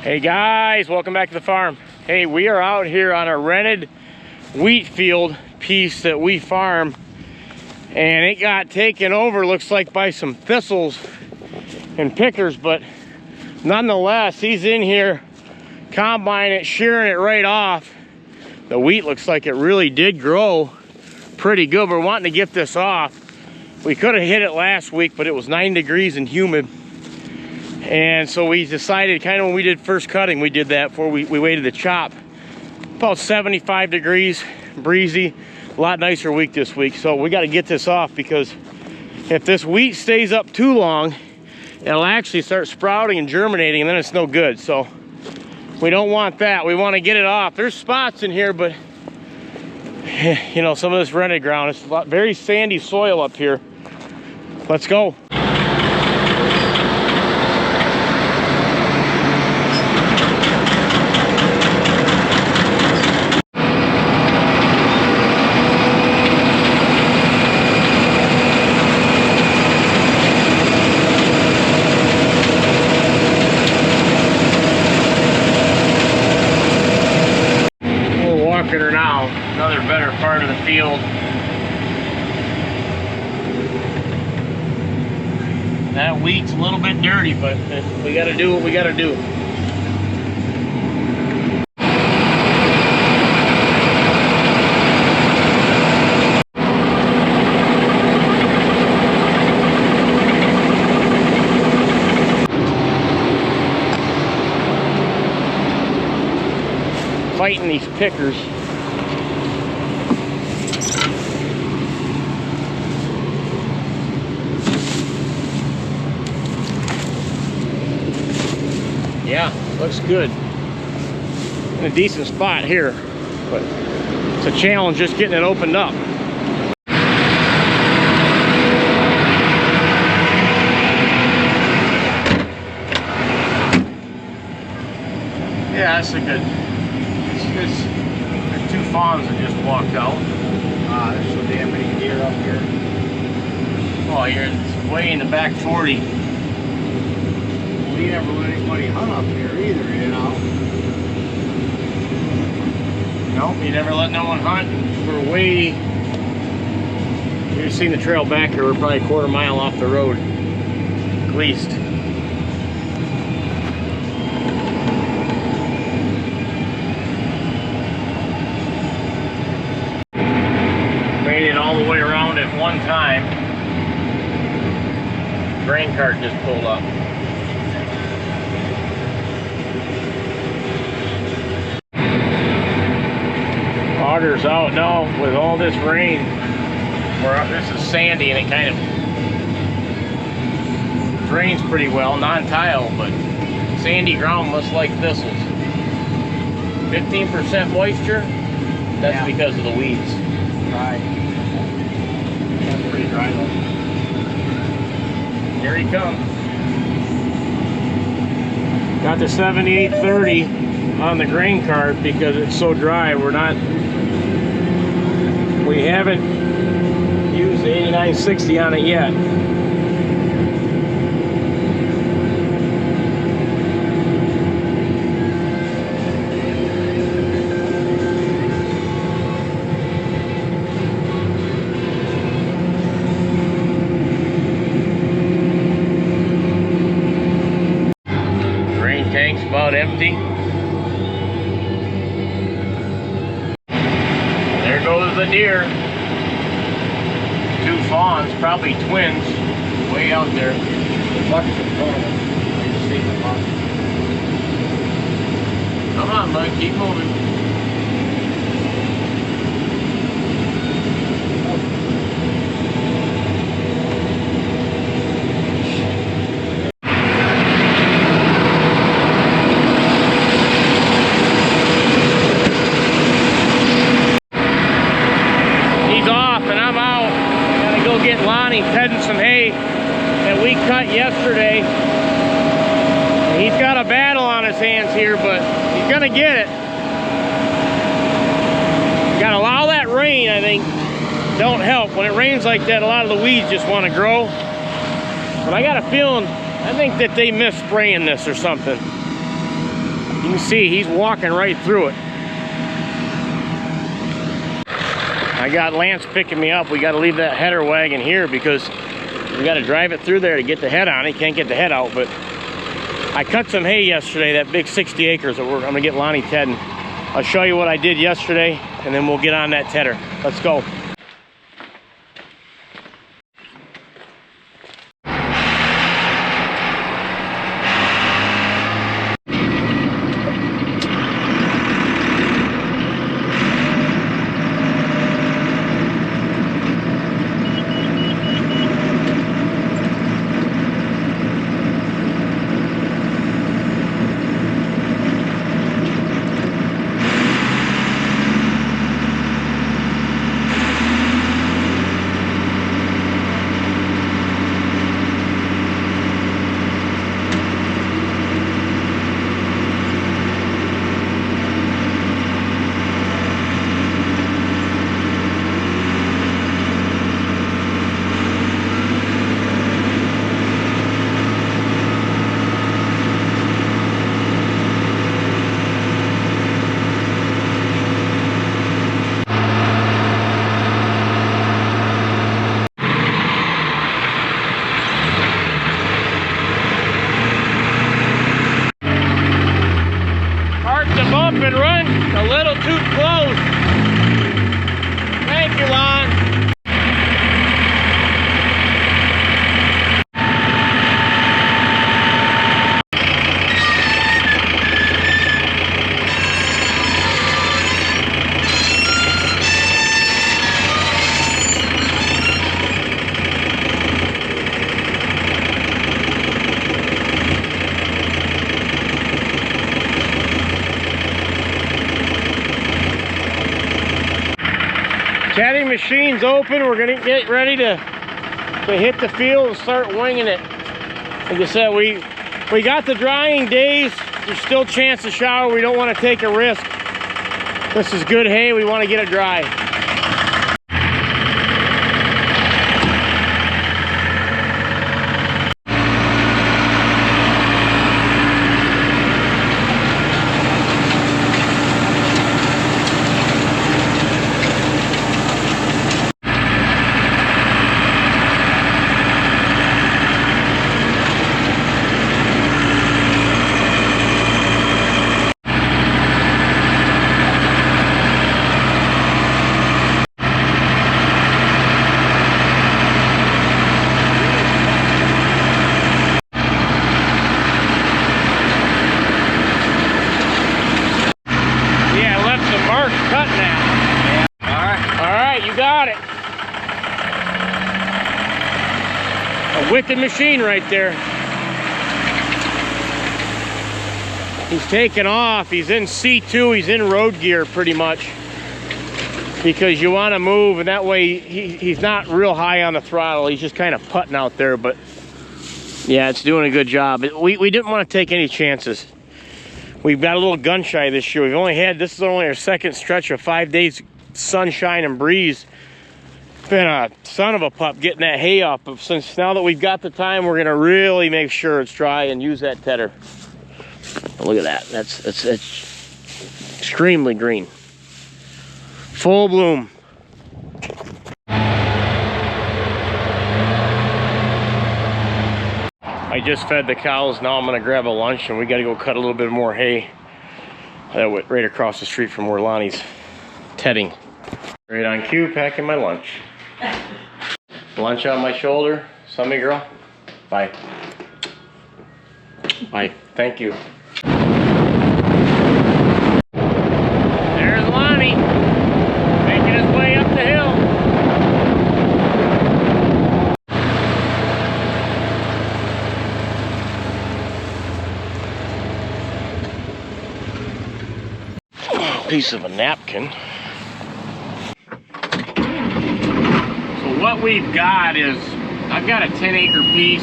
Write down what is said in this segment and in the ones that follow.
Hey guys, welcome back to the farm. Hey, we are out here on a rented wheat field piece that we farm, and it got taken over, looks like, by some thistles and pickers, but nonetheless, he's in here combining it, shearing it right off. The wheat looks like it really did grow pretty good. We're wanting to get this off. We could have hit it last week, but it was 9 degrees and humid. And so we decided, kind of when we did first cutting, we did that before we waited to chop. About 75 degrees, breezy, a lot nicer week this week. So we got to get this off, because if this wheat stays up too long, it'll actually start sprouting and germinating, and then it's no good. So we don't want that. We want to get it off. There's spots in here, but you know, some of this rented ground, it's very sandy soil up here. Let's go. Her now, another better part of the field. That wheat's a little bit dirty, but we got to do what we got to do. Fighting these pickers. Yeah, looks good. In a decent spot here, but it's a challenge just getting it opened up. Yeah, that's a good. There's 2 fawns that just walked out. There's so damn many deer up here. Oh, you're way in the back 40. We never let anybody hunt up here either, you know. Nope, you never let no one hunt. We're way... You've seen the trail back here. We're probably a quarter-mile off the road, at least. Made it all the way around at one time. Grain cart just pulled up. Auger's out now with all this rain. This is sandy and it kind of drains pretty well, non-tile, but sandy ground must like thistles. 15% moisture, that's because of the weeds. Right. That's pretty dry though. Here he comes. Got the 7830 on the grain cart because it's so dry. We haven't used the 8960 on it yet. Grain tank's about empty. There goes the deer. 2 fawns, probably twins, way out there. The bucket's in front of them. I just see the bucket. Come on, bud, keep moving. Heading some hay that we cut yesterday. He's got a battle on his hands here, but he's gonna get it. Gotta allow that rain, I think. Don't help. When it rains like that, a lot of the weeds just want to grow. But I got a feeling, I think that they missed spraying this or something. You can see he's walking right through it. I got Lance picking me up. We got to leave that header wagon here because we got to drive it through there to get the head on. He can't get the head out, but I cut some hay yesterday, that big 60 acres that I'm gonna get Lonnie tedding. I'll show you what I did yesterday, and then we'll get on that tedder. Let's go. And run a little too close. Thank you, Lon. Tedding machine's open. We're gonna get ready to hit the field and start winging it. Like I said, we got the drying days. There's still a chance of shower. We don't want to take a risk. This is good hay. We want to get it dry. Wicked machine right there. He's taking off. He's in C2. He's in road gear pretty much because you want to move, and that way he's not real high on the throttle. He's just kind of putting out there, but yeah, it's doing a good job. We didn't want to take any chances. We've got a little gun shy this year. This is only our second stretch of 5 days sunshine and breeze. Been a son of a pup getting that hay up. Since now that we've got the time, we're gonna really make sure it's dry and use that tedder. Look at that. That's extremely green. Full bloom. I just fed the cows. Now I'm gonna grab a lunch, and we gotta go cut a little bit more hay. That went right across the street from where Lonnie's tedding. Right on cue, packing my lunch. Lunch on my shoulder. Summy girl. Bye. Bye. Thank you. There's Lonnie. Making his way up the hill. Piece of a napkin. What we've got is, I've got a 10-acre piece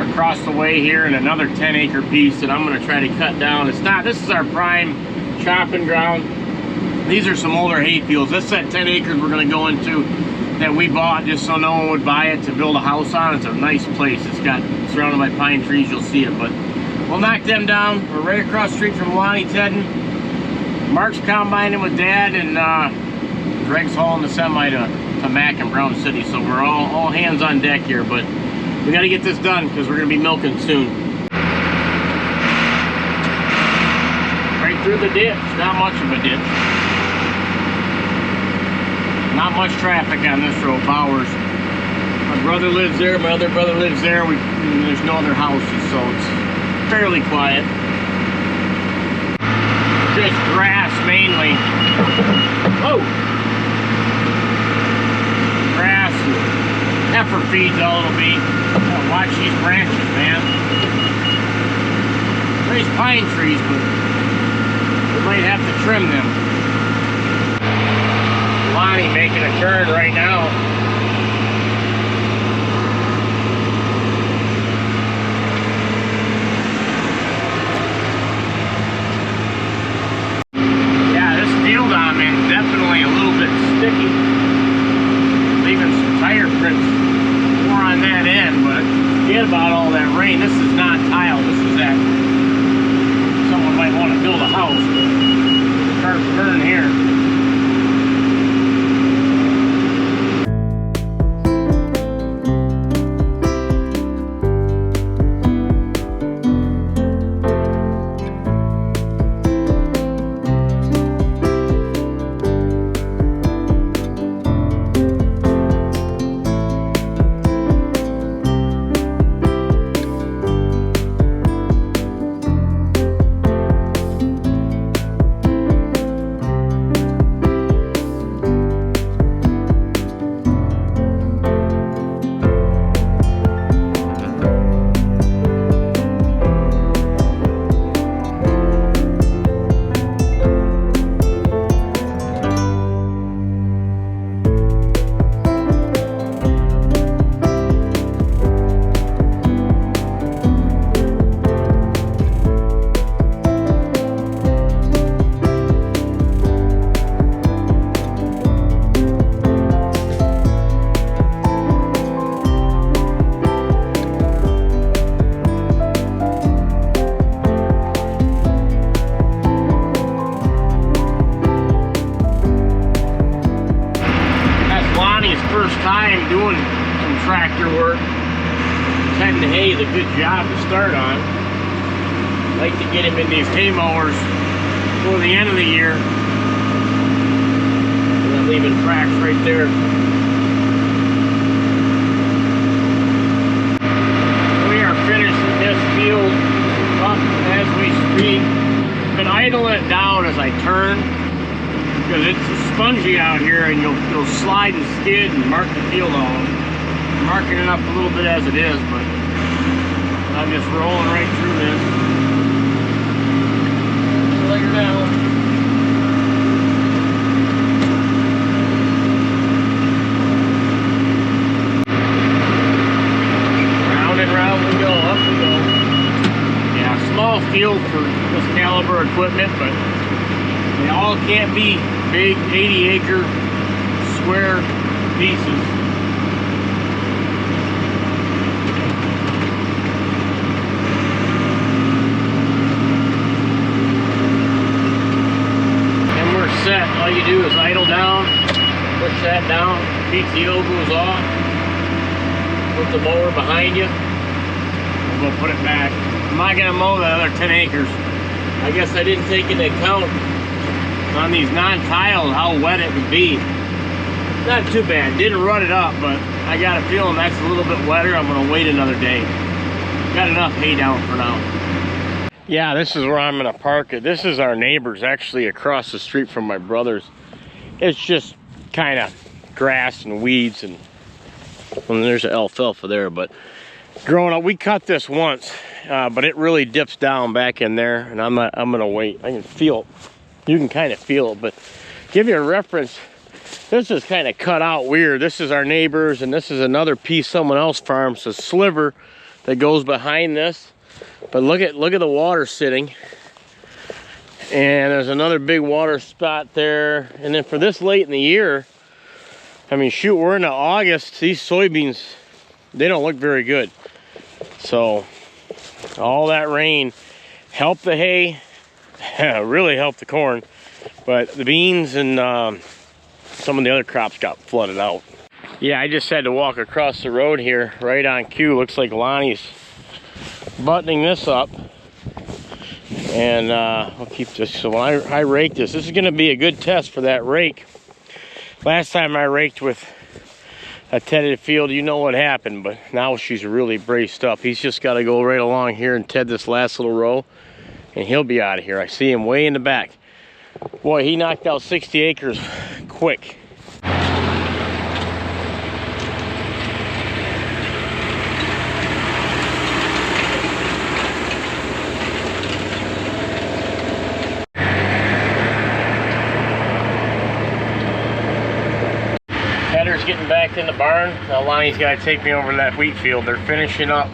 across the way here and another 10-acre piece that I'm going to try to cut down. This is our prime chopping ground. These are some older hay fields. This is that 10 acres we're going to go into that we bought just so no one would buy it to build a house on. It's a nice place. It's got surrounded by pine trees. You'll see it, but We'll knock them down. We're right across the street from Lonnie Tedden. Mark's combining with Dad, and Greg's hauling the semi to Mac and Brown City. So we're all hands on deck here, but we got to get this done because we're going to be milking soon. Right through the ditch. Not much of a ditch. Not much traffic on this road, Bowers. My brother lives there, my other brother lives there. There's no other houses, so it's fairly quiet. Just grass mainly. Oh! Grass and heifer feeds all it'll be. Gotta watch these branches, man. There's pine trees, but we might have to trim them. Lonnie making a turn right now. Definitely a little bit sticky, leaving some tire prints more on that end, but forget about all that rain. This is not tile, this is that someone might want to build a house. The car's burning here. Time doing some tractor work. Tending hay is a good job to start on. Like to get him in these hay mowers before the end of the year. And then leaving tracks right there. We are finishing this field up as we speak. Been idling it down as I turn, because it's spongy out here and you'll slide and skid and mark the field off. I'm marking it up a little bit as it is, but I'm just rolling right through this. Later down. Round and round we go, up we go. Yeah, small field for this caliber equipment, but they all can't be big 80-acre square pieces. And we're set. All you do is idle down, push that down, PTO goes off, put the mower behind you, and we'll put it back. I'm not gonna mow the other 10 acres. I guess I didn't take into account on these non-tile how wet it would be. Not too bad, didn't rut it up, but I got a feeling that's a little bit wetter. I'm gonna wait another day. Got enough hay down for now. Yeah, this is where I'm gonna park it. This is our neighbors, actually across the street from my brother's. It's just kind of grass and weeds, and well, there's an alfalfa there, but growing up, we cut this once, but it really dips down back in there, and I'm gonna wait. I can feel it. You can kind of feel it, but give you a reference, this is kind of cut out weird. This is our neighbors, and this is another piece someone else farms, a sliver that goes behind this. But look at the water sitting, and there's another big water spot there. And then for this late in the year, I mean, shoot, we're into August. These soybeans, they don't look very good. So All that rain helped the hay, really helped the corn, but the beans and some of the other crops got flooded out. Yeah, I just had to walk across the road here, right on cue. Looks like Lonnie's buttoning this up. And I'll keep this. So when I rake this is going to be a good test for that rake. Last time I raked with a tedded field, you know what happened, but now she's really braced up. He's just got to go right along here and ted this last little row, and he'll be out of here. I see him way in the back. Boy, he knocked out 60 acres quick. Header's getting back in the barn. Now Lonnie's got to take me over to that wheat field. They're finishing up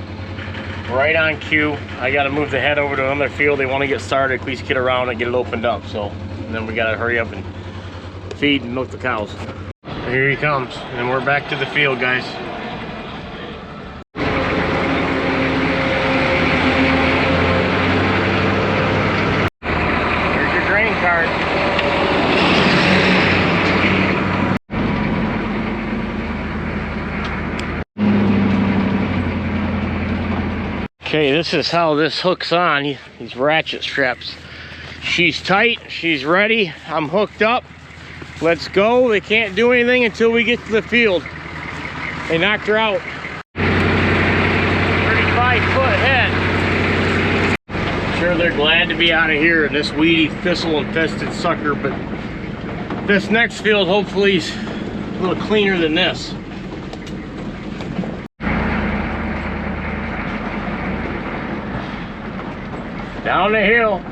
right on cue. I got to move the head over to another field. They want to get started, at least get around and get it opened up. So, and then we got to hurry up and feed and milk the cows. Here he comes, and we're back to the field, guys. Here's your grain cart. Okay, this is how this hooks on, these ratchet straps. She's tight, she's ready, I'm hooked up. Let's go. They can't do anything until we get to the field. They knocked her out. 35-foot head. I'm sure they're glad to be out of here in this weedy, thistle-infested sucker, but this next field hopefully is a little cleaner than this. Down the hill.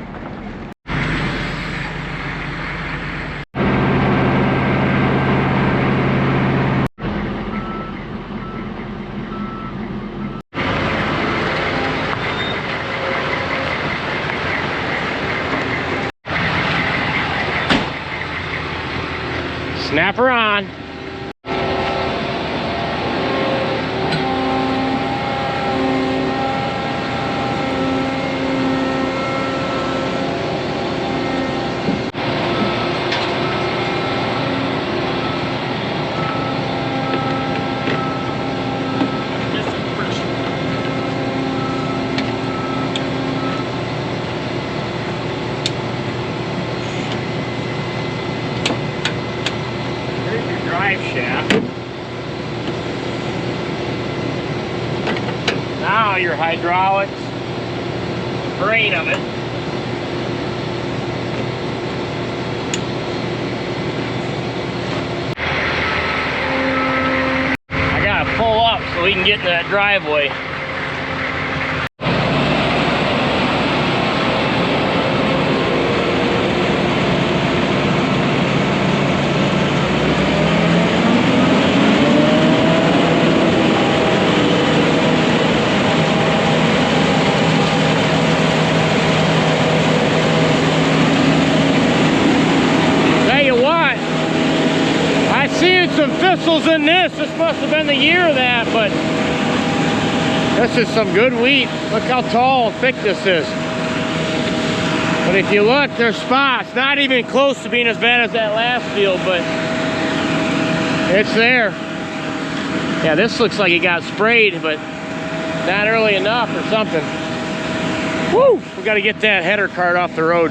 Snap her on. Shaft. Now your hydraulics, the brain of it. I gotta pull up so we can get in that driveway. Some thistles in this. This must have been the year of that, but this is some good wheat. Look how tall and thick this is. But if you look, there's spots. Not even close to being as bad as that last field, but it's there. Yeah, this looks like it got sprayed, but not early enough or something. Woo! We got to get that header cart off the road.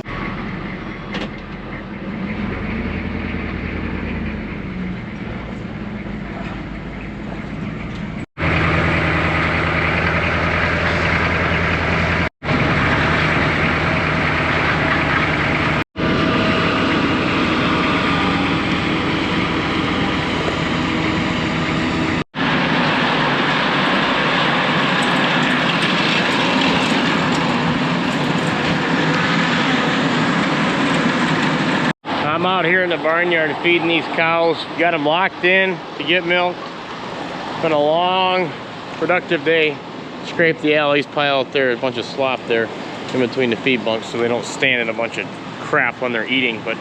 I'm out here in the barnyard feeding these cows. Got them locked in to get milk. It's been a long, productive day. Scrape the alleys, pile out there, a bunch of slop there in between the feed bunks so they don't stand in a bunch of crap when they're eating. But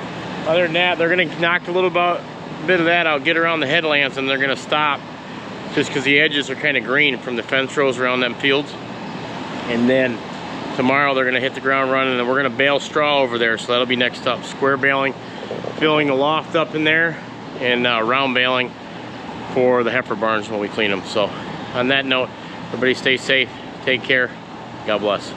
other than that, they're gonna knock a little bit of that out, get around the headlands, and they're gonna stop just because the edges are kind of green from the fence rows around them fields. And then tomorrow they're gonna hit the ground running, and we're gonna bale straw over there, so that'll be next up. Square baling, filling the loft up in there, and round baling for the heifer barns when we clean them. So on that note, everybody stay safe, take care, God bless.